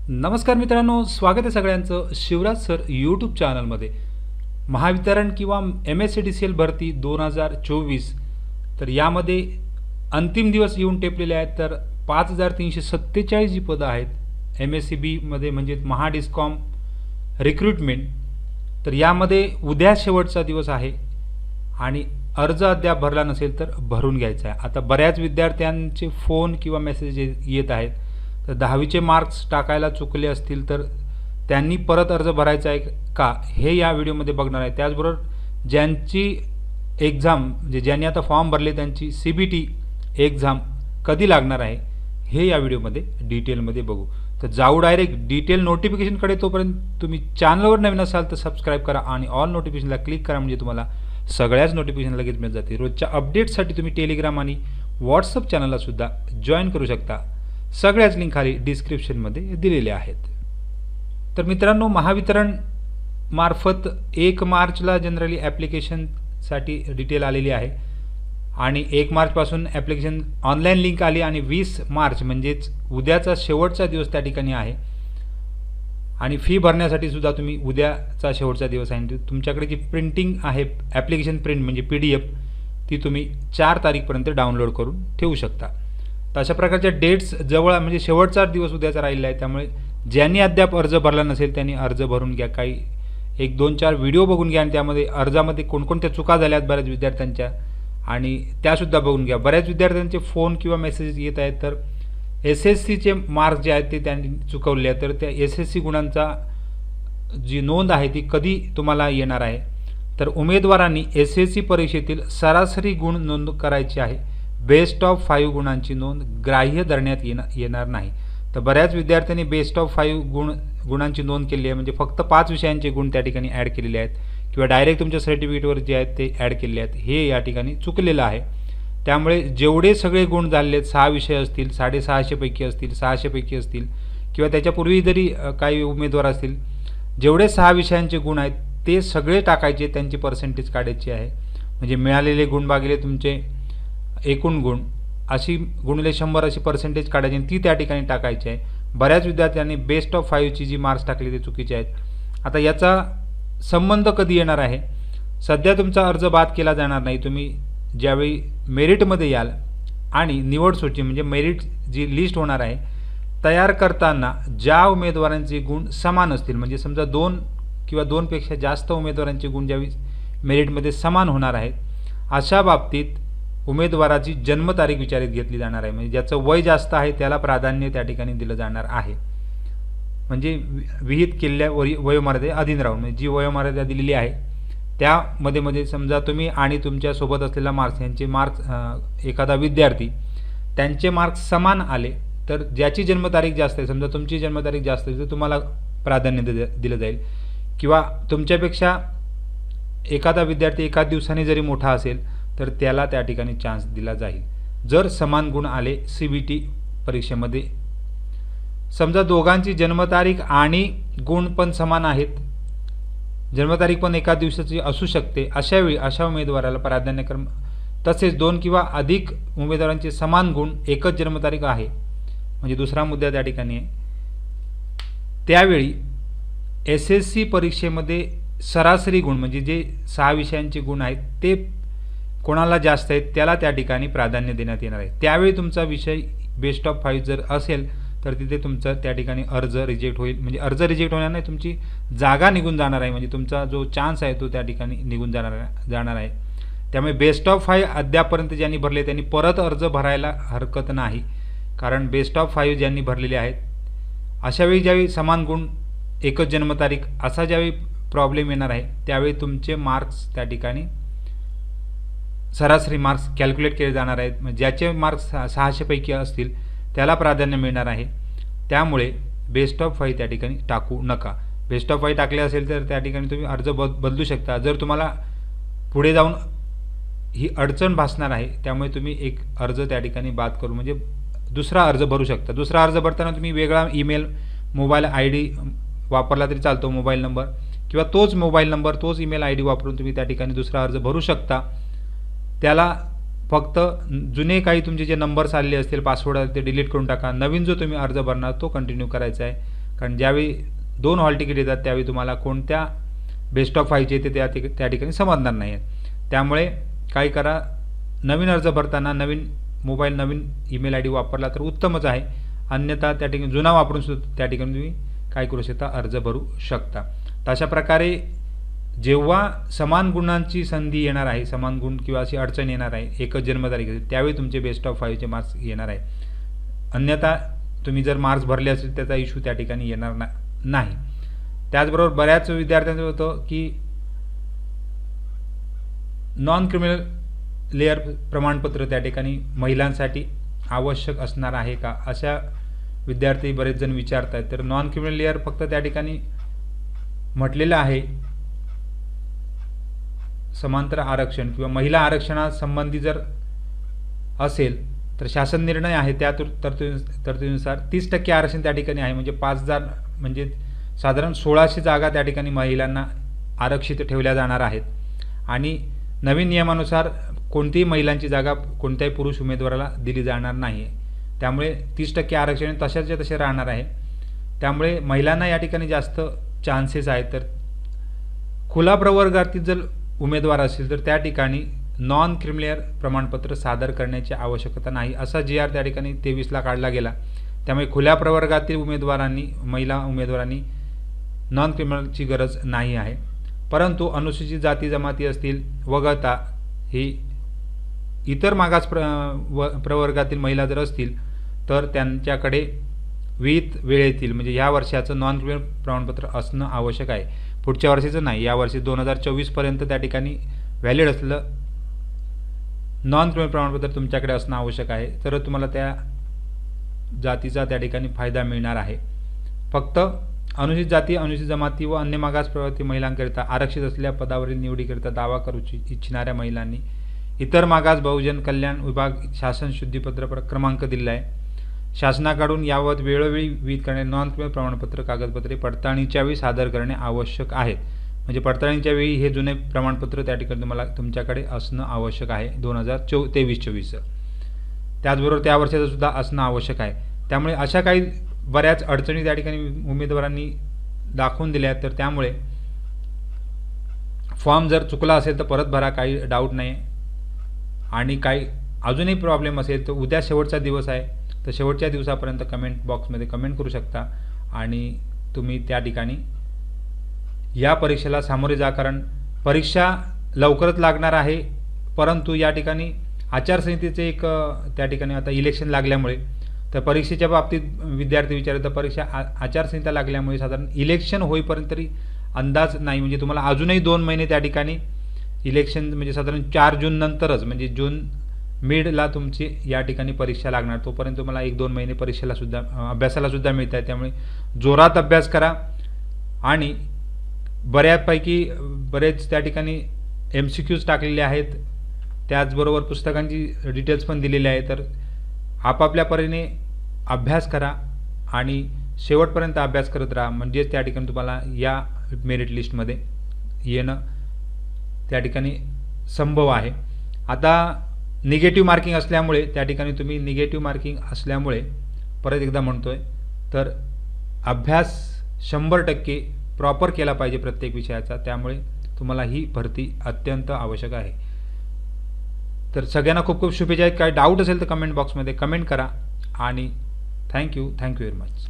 नमस्कार मित्रांनो, स्वागत आहे सगळ्यांचं शिवराज सर यूट्यूब चॅनलमध्ये. महावितरण किंवा MSCDCL भरती 2024 तर यामध्ये अंतिम दिवस येऊन टेपलेले आहेत. तर 5347 जी पदं आहेत MSCB मध्ये म्हणजे महाडिस्कॉम रिक्रुटमेंट, तर यामध्ये उद्या शेवटचा दिवस आहे आणि अर्ज अद्याप भरला नसेल तर भरून घ्यायचा आहे. आता बऱ्याच विद्यार्थ्यांचे फोन किंवा मेसेज येत आहेत. तर 10वीचे मार्क्स टाकायला चुकले असतील तर त्यांनी परत अर्ज भरायचा आहे का, हे या व्हिडिओमध्ये बघणार आहे. त्याचबरोबर ज्यांची एक्झाम म्हणजे ज्यांनी आता फॉर्म भरले त्यांची CBT एक्झाम कधी लागणार आहे हे या व्हिडिओमध्ये डिटेलमध्ये बघू. तर जाऊ डायरेक्ट डिटेल नोटिफिकेशनकडे. तोपर्यंत तुम्ही चॅनलवर नवीन असाल तर सबस्क्राईब करा आणि ऑल नोटिफिकेशनला क्लिक करा, म्हणजे तुम्हाला सगळ्याच नोटिफिकेशन लगेच मिळत जाते. रोजच्या अपडेट्ससाठी तुम्ही टेलिग्राम आणि व्हॉट्सअप चॅनलला सुद्धा जॉईन करू शकता. सगळ्याच लिंक खाली डिस्क्रिप्शनमध्ये दिलेल्या आहेत. तर मित्रांनो, महावितरण मार्फत 1 मार्चला जनरली ॲप्लिकेशनसाठी डिटेल आलेली आहे आणि 1 मार्चपासून ॲप्लिकेशन ऑनलाईन लिंक आली आणि 20 मार्च म्हणजेच उद्याचा शेवटचा दिवस त्या ठिकाणी आहे. आणि फी भरण्यासाठी सुद्धा तुम्ही उद्याचा शेवटचा दिवस आहे. तुमच्याकडे जी प्रिंटिंग आहे ॲप्लिकेशन प्रिंट म्हणजे PDF ती तुम्ही 4 तारीखपर्यंत डाउनलोड करून ठेवू शकता. तर अशा प्रकारच्या डेट्स जवळ म्हणजे शेवटचा दिवस उद्याचा राहिलेला आहे. त्यामुळे ज्यांनी अद्याप अर्ज भरला नसेल त्यांनी अर्ज भरून घ्या. काही 1-2-4 व्हिडिओ बघून घ्या आणि त्यामध्ये अर्जामध्ये कोणकोणत्या चुका झाल्यात बऱ्याच विद्यार्थ्यांच्या आणि त्यासुद्धा बघून घ्या. बऱ्याच विद्यार्थ्यांचे फोन किंवा मेसेज येत आहेत. तर SSCचे मार्क्स जे आहेत ते त्यांनी चुकवले आहेत. तर त्या SSC गुणांचा जी नोंद आहे ती कधी तुम्हाला येणार आहे, तर उमेदवारांनी SSC परीक्षेतील सरासरी गुण नोंद करायची आहे. बेस्ट ऑफ 5 गुणांची नोंद ग्राह्य धरण्यात येणार नाही. तर बऱ्याच विद्यार्थ्यांनी बेस्ट ऑफ 5 गुणांची नोंद केली आहे, म्हणजे फक्त 5 विषयांचे गुण त्या ठिकाणी ॲड केलेले आहेत किंवा डायरेक्ट तुमच्या सर्टिफिकेटवर जे आहेत ते ॲड केलेले आहेत. हे या ठिकाणी चुकलेलं आहे. त्यामुळे जेवढे सगळे गुण झालेले आहेत, 6 विषय असतील, 650 पैकी असतील, 600 पैकी असतील किंवा त्याच्यापूर्वी जरी काही उमेदवार असतील, जेवढे 6 विषयांचे गुण आहेत ते सगळे टाकायचे, त्यांची पर्सेंटेज काढायची आहे. म्हणजे मिळालेले गुण भागिले तुमचे एकूण गुण अशी गुणिले 100 अशी पर्सेंटेज काढायची आणि ती त्या ठिकाणी टाकायची आहे. बऱ्याच विद्यार्थ्यांनी बेस्ट ऑफ 5ची जी मार्क्स टाकली ते चुकीचे आहेत. आता याचा संबंध कधी येणार आहे, सध्या तुमचा अर्ज बाद केला जाणार नाही. तुम्ही ज्यावेळी मेरिटमध्ये याल आणि निवड सूची म्हणजे मेरिट जी लिस्ट होणार आहे तयार करताना ज्या उमेदवारांचे गुण समान असतील, म्हणजे समजा 2 किंवा 2पेक्षा जास्त उमेदवारांचे गुण ज्यावेळी मेरिटमध्ये समान होणार आहेत, अशा बाबतीत उमेदवाराची जन्मतारीख विचारित घेतली जाणार आहे. म्हणजे ज्याचं वय जास्त आहे त्याला प्राधान्य त्या ठिकाणी दिलं जाणार आहे. म्हणजे विहित केलेल्या वयोमर्यादे अधीन राहून, म्हणजे जी वयोमर्यादा दिलेली आहे त्यामध्ये समजा तुम्ही आणि तुमच्या सोबत असलेला मार्क्स यांचे मार्क्स एखादा विद्यार्थी त्यांचे मार्क्स समान आले तर ज्याची जन्मतारीख जास्त आहे, समजा तुमची जन्मतारीख जास्त आहे तर तुम्हाला प्राधान्य दिलं जाईल. किंवा तुमच्यापेक्षा एखादा विद्यार्थी एका दिवसाने जरी मोठा असेल तर त्याला त्या ठिकाणी चान्स दिला जाईल जर समान गुण आले CBT परीक्षेमध्ये. समजा दोघांची जन्मतारीख आणि गुण पण समान आहेत, जन्मतारीख पण एका दिवसाची असू शकते, अशावेळी अशा उमेदवाराला प्राधान्यक्रम. तसेच 2 किंवा अधिक उमेदवारांचे समान गुण, एकच जन्मतारीख आहे, म्हणजे दुसरा मुद्दा त्या ठिकाणी आहे. त्यावेळी SSC परीक्षेमध्ये सरासरी गुण म्हणजे जे 6 विषयांचे गुण आहेत ते कोणाला जास्त आहेत त्याला त्या ठिकाणी प्राधान्य देण्यात येणार आहे. त्यावेळी तुमचा विषय बेस्ट ऑफ 5 जर असेल तर तिथे तुमचा त्या ठिकाणी अर्ज रिजेक्ट होईल. म्हणजे अर्ज रिजेक्ट होणार नाही, तुमची जागा निघून जाणार आहे, म्हणजे तुमचा जो चान्स आहे तो त्या ठिकाणी निघून जाणार आहे. त्यामुळे बेस्ट ऑफ 5 अद्यापर्यंत ज्यांनी भरले त्यांनी परत अर्ज भरायला हरकत नाही, कारण बेस्ट ऑफ 5 ज्यांनी भरलेले आहेत अशावेळी ज्यावेळी समान गुण एकच जन्मतारीख असा ज्यावेळी प्रॉब्लेम येणार आहे त्यावेळी तुमचे मार्क्स त्या ठिकाणी सरासरी मार्क्स कॅल्क्युलेट केले जाणार आहेत. म्हणजे ज्याचे मार्क्स 600 पैकी असतील त्याला प्राधान्य मिळणार आहे. त्यामुळे बेस्ट ऑफ 5 त्या ठिकाणी टाकू नका. बेस्ट ऑफ 5 टाकले असेल तर त्या ठिकाणी तुम्ही अर्ज बदलू शकता. जर तुम्हाला पुढे जाऊन ही अडचण भासणार आहे त्यामुळे तुम्ही एक अर्ज त्या ठिकाणी बाद करू म्हणजे दुसरा अर्ज भरू शकता. दुसरा अर्ज भरताना तुम्ही वेगळा ईमेल मोबाईल ID वापरला तरी चालतो, मोबाईल नंबर किंवा तोच मोबाईल नंबर तोच ईमेल ID वापरून तुम्ही त्या ठिकाणी दुसरा अर्ज भरू शकता. त्याला फक्त जुने काही तुमचे जे नंबर्स आलेले असतील पासवर्ड ते डिलीट करून टाका. नवीन जो तुम्ही अर्ज भरणार तो कंटिन्यू करायचा आहे, कारण ज्यावेळी 2 हॉल तिकीट येतात त्यावेळी तुम्हाला कोणत्या बेस्ट ऑफ 5चे ते त्या ठिकाणी समजणार नाही आहे. त्यामुळे काय करा, नवीन अर्ज भरताना नवीन मोबाईल नवीन ईमेल आय डी वापरला तर उत्तमच आहे, अन्यथा त्या ठिकाणी जुना वापरून सुद्धा त्या ठिकाणी तुम्ही काय करू शकता, अर्ज भरू शकता. तर अशा प्रकारे जेव्हा समान गुणांची संधी येणार आहे, समान गुण किंवा अशी अडचण येणार आहे, एकच जन्मतारीख असेल त्यावेळी तुमचे बेस्ट ऑफ 5चे मार्क्स येणार आहे. अन्यथा तुम्ही जर मार्क्स भरले असेल त्याचा इश्यू त्या ठिकाणी येणार नाही. त्याचबरोबर बऱ्याच विद्यार्थ्यांचं होतं की नॉन क्रिमिनल लेअर प्रमाणपत्र त्या ठिकाणी महिलांसाठी आवश्यक असणार आहे का, अशा विद्यार्थी बरेच जण विचारत आहेत. तर नॉन क्रिमिनल लेअर फक्त त्या ठिकाणी म्हटलेलं आहे समांतर आरक्षण किंवा महिला आरक्षणासंबंधी जर असेल तर शासन निर्णय आहे त्या तरतुदीनुसार 30% आरक्षण त्या ठिकाणी आहे. म्हणजे 5000 म्हणजे साधारण 1600 जागा त्या ठिकाणी महिलांना आरक्षित ठेवल्या जाणार आहेत. आणि नवीन नियमानुसार कोणतीही महिलांची जागा कोणत्याही पुरुष उमेदवाराला दिली जाणार नाही. त्यामुळे 30% आरक्षण तशाच्या तसे राहणार आहे. त्यामुळे महिलांना या ठिकाणी जास्त चान्सेस आहेत. तर खुला प्रवर्गातील जर उमेदवार असेल तर त्या ठिकाणी नॉन क्रिमिनल प्रमाणपत्र सादर करण्याची आवश्यकता नाही, असा GR त्या ठिकाणी 23ला काढला गेला. त्यामुळे खुल्या प्रवर्गातील महिला उमेदवारांनी नॉन क्रिमिनलची गरज नाही आहे. परंतु अनुसूचित जाती जमाती असतील वगळता ही इतर मागास प्रवर्गातील महिला जर असतील तर त्यांच्याकडे विहित वेळेतील म्हणजे ह्या वर्षाचं नॉन क्रिमिनल प्रमाणपत्र असणं आवश्यक आहे. पुढच्या वर्षीचं नाही, यावर्षी 2024 पर्यंत त्या ठिकाणी व्हॅलिड असलेलं नॉन क्रिमिनल प्रमाणपत्र तुमच्याकडे असणं आवश्यक आहे, तर तुम्हाला त्या जातीचा त्या ठिकाणी फायदा मिळणार आहे. फक्त अनुसूचित जाती, अनुसूचित जमाती व अन्य मागास प्रवर्गातील महिलांकरिता आरक्षित असलेल्या पदावरील निवडीकरिता दावा करू इच्छिणाऱ्या महिलांनी इतर मागास बहुजन कल्याण विभाग शासन शुद्धीपत्र क्रमांक दिलेला आहे. शासनाकडून याबाबत वेळोवेळी विहित करणारे नॉन क्रिमिनल प्रमाणपत्र कागदपत्रे पडताळणीच्या वेळी सादर करणे आवश्यक आहेत. म्हणजे पडताळणीच्या वेळी हे जुने प्रमाणपत्र त्या ठिकाणी तुमच्याकडे असणं आवश्यक आहे 2023-24. त्याचबरोबर त्या वर्षाचं सुद्धा असणं आवश्यक आहे. त्यामुळे अशा काही बऱ्याच अडचणी त्या ठिकाणी उमेदवारांनी दाखवून दिल्या आहेत. तर त्यामुळे फॉर्म जर चुकला असेल तर परत भरा, काही डाऊट नाही. आणि काही अजूनही प्रॉब्लेम असेल तर उद्या शेवटचा दिवस आहे, तर शेवटच्या दिवसापर्यंत कमेंट बॉक्समध्ये कमेंट करू शकता आणि तुम्ही त्या ठिकाणी या परीक्षेला सामोरे जा. कारण परीक्षा लवकरच लागणार आहे, परंतु या ठिकाणी आचारसंहितेचे एक त्या ठिकाणी आता इलेक्शन लागल्यामुळे तर परीक्षेच्या बाबतीत विद्यार्थी विचारतात, तर परीक्षा आचारसंहिता लागल्यामुळे साधारण इलेक्शन होईपर्यंत तरी अंदाज नाही. म्हणजे तुम्हाला अजूनही 2 महिने त्या ठिकाणी इलेक्शन म्हणजे साधारण 4 जून नंतरच म्हणजे जून मिडला तुमची या ठिकाणी परीक्षा लागणार. तोपर्यंत तुम्हाला 1-2 महिने परीक्षेला सुद्धा अभ्यासाला सुद्धा मिळत आहे. त्यामुळे जोरात अभ्यास करा आणि बऱ्यापैकी बरेच त्या ठिकाणी MCQs टाकलेले आहेत, त्याचबरोबर पुस्तकांची डिटेल्स पण दिलेली आहे. तर आपापल्या परीने अभ्यास करा आणि शेवटपर्यंत अभ्यास करत राहा, म्हणजेच त्या ठिकाणी तुम्हाला या मेरिट लिस्टमध्ये येणं त्या ठिकाणी संभव आहे. आता निगेटिव्ह मार्किंग असल्यामुळे त्या ठिकाणी तुम्ही निगेटिव्ह मार्किंग असल्यामुळे परत एकदा म्हणतोय तर अभ्यास 100% प्रॉपर केला पाहिजे प्रत्येक विषयाचा. त्यामुळे तुम्हाला ही भरती अत्यंत आवश्यक आहे. तर सगळ्यांना खूप खूप शुभेच्छा आहेत. काही डाऊट असेल तर कमेंट बॉक्समध्ये कमेंट करा आणि थँक्यू व्हेरी मच.